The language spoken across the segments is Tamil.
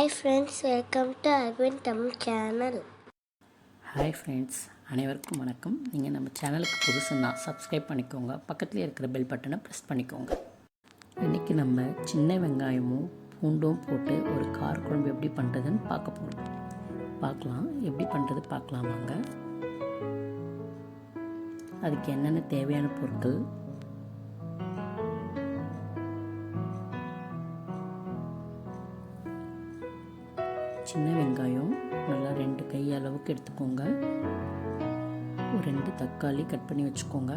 Hi friends, welcome to Aravind Tamil channel. Hi friends, அனைவருக்கும் வணக்கம். நீங்கள் நம்ம சேனலுக்கு புதுசுன்னா சப்ஸ்கிரைப் பண்ணிக்கோங்க, பக்கத்தில் இருக்கிற பெல் பட்டனை ப்ரெஸ் பண்ணிக்கோங்க. இன்றைக்கி நம்ம சின்ன வெங்காயமும் பூண்டும் போட்டு ஒரு கார குழம்பு எப்படி பண்ணுறதுன்னு பார்க்கலாம். எப்படி பண்ணுறது பார்க்கலாமாங்க. அதுக்கு என்னென்ன தேவையான பொருட்கள், சின்ன வெங்காயம் நல்லா 2 கை அளவுக்கு எடுத்துக்கோங்க. ஒரு 2 தக்காளி கட் பண்ணி வச்சுக்கோங்க.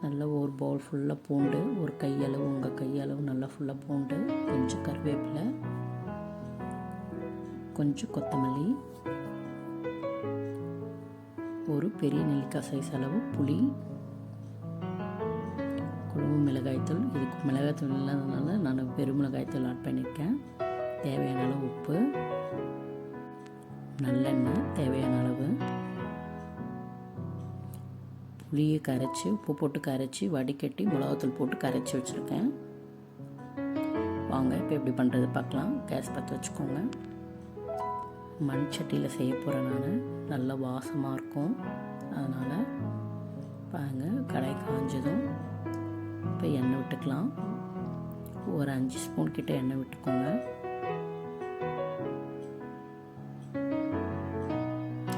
நல்லா ஒரு பவுல் ஃபுல்லாக பூண்டு, ஒரு கையளவு உங்கள் கையளவு நல்லா ஃபுல்லாக பூண்டு, கொஞ்சம் கருவேப்பிலை, கொஞ்சம் கொத்தமல்லி, ஒரு பெரிய நெல்லிக்காய் சைஸ் அளவு புளி, குழம்பு மிளகாய்த்தூள். இதுக்கு மிளகாய்த்தூள் இல்லாததுனால நான் பெரும் மிளகாய்த்தூள் ஆட் பண்ணியிருக்கேன். தேவையான அளவு உப்பு, நல்லெண்ணெய் தேவையான அளவு, புளியை கரைச்சி உப்பு போட்டு கரைச்சி வடிகட்டி மிளகாத்தூள் போட்டு கரைச்சி வச்சுருக்கேன். வாங்க இப்போ எப்படி பண்ணுறது பார்க்கலாம். கேஸ் பற்ற வச்சுக்கோங்க. மண் சட்டியில் செய்ய போகிறேன் நான். நல்ல வாசமாக இருக்கும். அதனால் பாருங்கள், கடாய் காஞ்சதும் இப்போ எண்ணெய் விட்டுக்கலாம். ஒரு 5 ஸ்பூன் கிட்ட எண்ணெய் விட்டுக்கோங்க.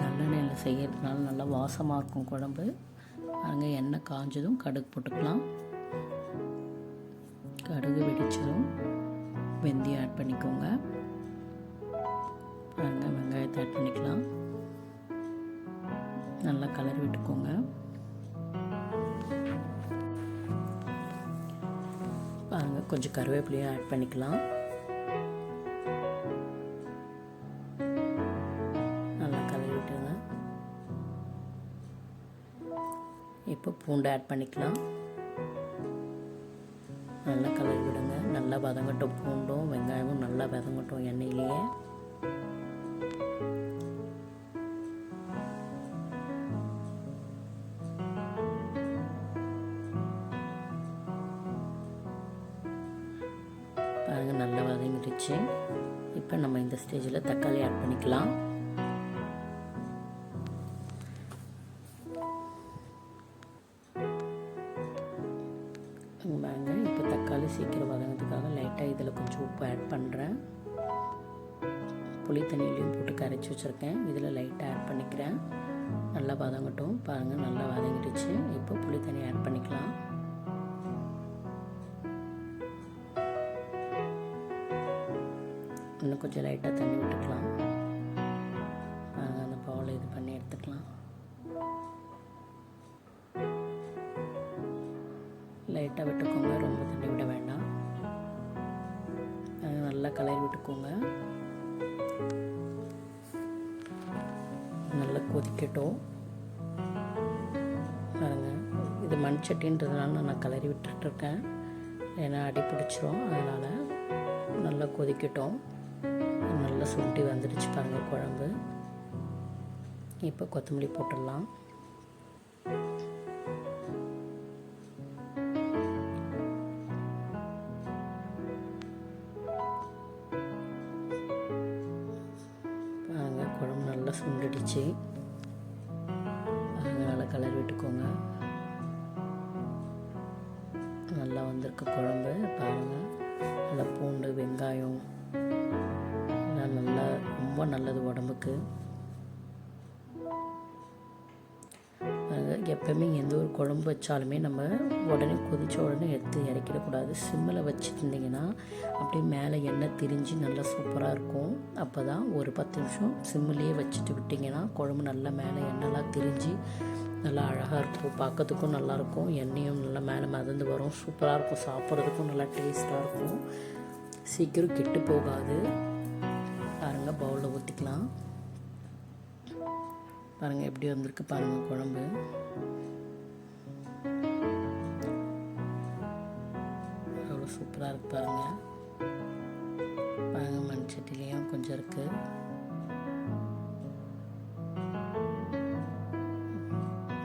நல்லெண்ணெயில் செய்கிறதுனால நல்லா வாசமாக இருக்கும் குழம்பு. அங்கே எண்ணெய் காஞ்சதும் கடுகு போட்டுக்கலாம். கடுகு வெடிச்சதும் வெந்தயம் ஆட் பண்ணிக்கோங்க. அங்கே வெங்காயத்தை ஆட் பண்ணிக்கலாம். நல்லா கலரி விட்டுக்கோங்க. பாருங்க, கொஞ்சம் கருவேப்பிலையும் ஆட் பண்ணிக்கலாம். நல்லா கலரி விட்டுருங்க. இப்போ பூண்டு ஆட் பண்ணிக்கலாம். நல்லா கலரி விடுங்க. நல்லா வதங்கட்டும். பூண்டும் வெங்காயமும் நல்லா வதங்கட்டும் எண்ணெயிலேயே. பாருங்கள், நல்லா வதங்கிடுச்சு. இப்போ நம்ம இந்த ஸ்டேஜில் தக்காளி ஆட் பண்ணிக்கலாம். இப்போ தக்காளி சீக்கிரம் வதங்கிறதுக்காக லைட்டாக இதில் கொஞ்சம் உப்பு ஆட் பண்ணுறேன். புளி தண்ணியிலையும் போட்டு கரைச்சி வச்சுருக்கேன். இதில் லைட்டாக ஆட் பண்ணிக்கிறேன். நல்லா வதங்கட்டும். பாருங்கள், நல்லா வதங்கிடுச்சு. இப்போ புளி தண்ணி ஆட் பண்ணிக்கலாம். இன்னும் கொஞ்சம் லைட்டாக தண்ணி விட்டுக்கலாம். அந்த பவுலை இது பண்ணி எடுத்துக்கலாம். லைட்டாக விட்டுக்கோங்க, ரொம்ப தண்ணி விட வேண்டாம். நல்லா கலரி விட்டுக்கோங்க. நல்லா கொதிக்கட்டும். பாருங்க, இது மண் சட்டின்றதுனால நான் கலரி விட்டுருக்கேன். ஏன்னா அடி பிடிச்சிரும். அதனால் நல்லா கொதிக்கட்டும். நல்லா சுண்டி வந்துடுச்சு பாருங்கள் குழம்பு. இப்போ கொத்தமல்லி போட்டுடலாம். பாருங்கள், குழம்பு நல்லா சுண்டிடுச்சு. பாருங்கள், நல்லா கலர் விட்டுக்கோங்க. நல்லா வந்திருக்கு குழம்பு. பாருங்கள், நல்லா பூண்டு வெங்காயம் நல்லா ரொம்ப நல்லது உடம்புக்கு. எப்பவுமே எந்த ஒரு குழம்பு வச்சாலுமே நம்ம உடனே கொதித்த உடனே எடுத்து இறக்கிடக்கூடாது. சிம்மில் வச்சுருந்தீங்கன்னா அப்படியே மேலே எண்ணெய் திரிஞ்சு நல்லா சூப்பராக இருக்கும். அப்போ தான் ஒரு 10 நிமிஷம் சிம்மிலேயே வச்சுட்டு விட்டிங்கன்னா குழம்பு நல்லா மேலே எண்ணெய்லாம் திரிஞ்சு நல்லா அழகாக இருக்கும். பார்க்கறதுக்கும் நல்லாயிருக்கும். எண்ணெயும் நல்லா மேலே மிதந்து வரும். சூப்பராக இருக்கும். சாப்பிட்றதுக்கும் நல்லா டேஸ்ட்டாக இருக்கும். சீக்கிரம் கெட்டு போகாது. பாருங்கள், பவுலில் ஊற்றிக்கலாம். பாருங்கள் எப்படி வந்திருக்கு பாருங்கள் குழம்பு. அவ்வளோ சூப்பராக இருக்கு பாருங்கள். பாருங்கள், மண் சட்டிலையும் கொஞ்சம் இருக்குது.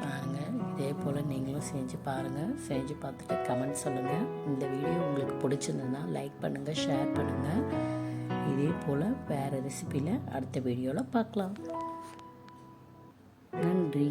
பாருங்கள், இதே போல் நீங்களும் செஞ்சு பாருங்கள். செஞ்சு பார்த்துட்டு கமெண்ட் சொல்லுங்கள். இந்த வீடியோ உங்களுக்கு பிடிச்சிருந்ததுன்னா லைக் பண்ணுங்கள், ஷேர் பண்ணுங்கள். போல் வேறு ரெசிபியில் அடுத்த வீடியோவில் பார்க்கலாம். நன்றி.